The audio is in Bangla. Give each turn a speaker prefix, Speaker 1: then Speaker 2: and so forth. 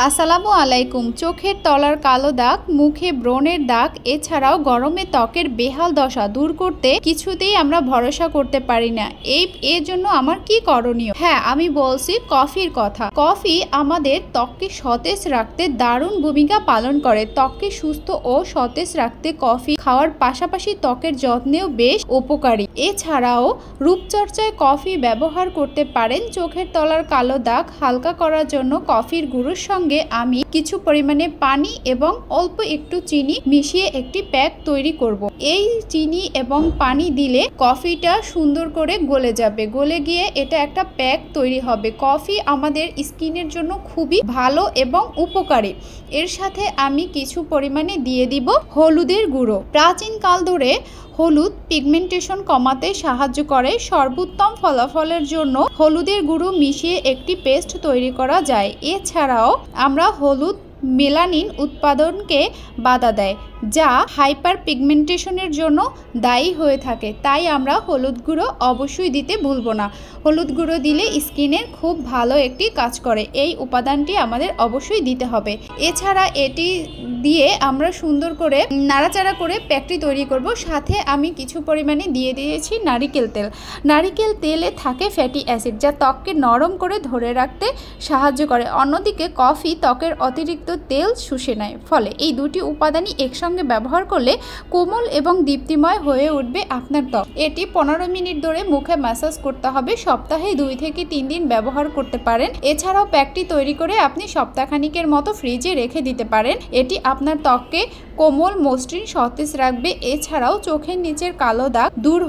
Speaker 1: আসসালামু আলাইকুম। চোখের তলার কালো দাগ, মুখে ব্রণের দাগ, এছাড়াও গরমে ত্বকের বেহাল দশা দূর করতে কিছুতেই আমরা ভরসা করতে পারি না। এর জন্য আমার কি করণীয়? হ্যাঁ, আমি বলছি কফির কথা। কফি আমাদের ত্বককে সতেজ রাখতে দারুণ ভূমিকা পালন করে। ত্বককে সুস্থ ও সতেজ রাখতে কফি খাওয়ার পাশাপাশি ত্বকের যত্নেও বেশ উপকারী। এছাড়াও রূপচর্চায় কফি ব্যবহার করতে পারেন। চোখের তলার কালো দাগ হালকা করার জন্য কফির গুঁড়োর সঙ্গে আমি কিছু পরিমাণে পানি এবং অল্প একটু চিনি মিশিয়ে একটি প্যাক তৈরি করব। এই চিনি এবং পানি দিলে কফিটা সুন্দর করে গলে যাবে। গলে গিয়ে এটা একটা প্যাক তৈরি হবে। কফি আমাদের স্কিনের জন্য খুবই ভালো এবং উপকারী। এর সাথে আমি কিছু পরিমাণে দিয়ে দিব হলুদের গুঁড়ো। প্রাচীনকাল ধরে হলুদ পিগমেন্টেশন কমাতে সাহায্য করে। সর্বোত্তম ফলাফলের জন্য হলুদের গুঁড়ো মিশিয়ে একটি পেস্ট তৈরি করা যায়। এছাড়াও আমরা হলুদ মেলানিন উৎপাদনকে বাধা দেয়, যা হাইপার পিগমেন্টেশনের জন্য দায়ী হয়ে থাকে। তাই আমরা হলুদ গুঁড়ো অবশ্যই দিতে ভুলব না। হলুদ গুঁড়ো দিলে স্কিনের খুব ভালো একটি কাজ করে। এই উপাদানটি আমাদের অবশ্যই দিতে হবে। এছাড়া এটি দিয়ে আমরা সুন্দর করে নাড়াচাড়া করে প্যাকটি তৈরি করব। সাথে আমি কিছু পরিমাণে দিয়ে দিয়েছি নারিকেল তেল। নারিকেল তেলে থাকে ফ্যাটি অ্যাসিড, যা ত্বককে নরম করে ধরে রাখতে সাহায্য করে। অন্যদিকে কফি ত্বকের অতিরিক্ত তেল শুষে নেয়। ফলে এই দুটি উপাদানই একসঙ্গে ব্যবহার করলে কোমল এবং দীপ্তিময় হয়ে উঠবে আপনার ত্বক। এটি 15 মিনিট ধরে মুখে ম্যাসাজ করতে হবে। সপ্তাহে 2 থেকে 3 দিন ব্যবহার করতে পারেন। এছাড়াও প্যাকটি তৈরি করে আপনি সপ্তাহখানিকের মতো ফ্রিজে রেখে দিতে পারেন। এটি আপনার ত্বককে কোমল, মসৃণ, সতেজ রাখবে। এছাড়াও চোখের নিচের কালো দাগ দূর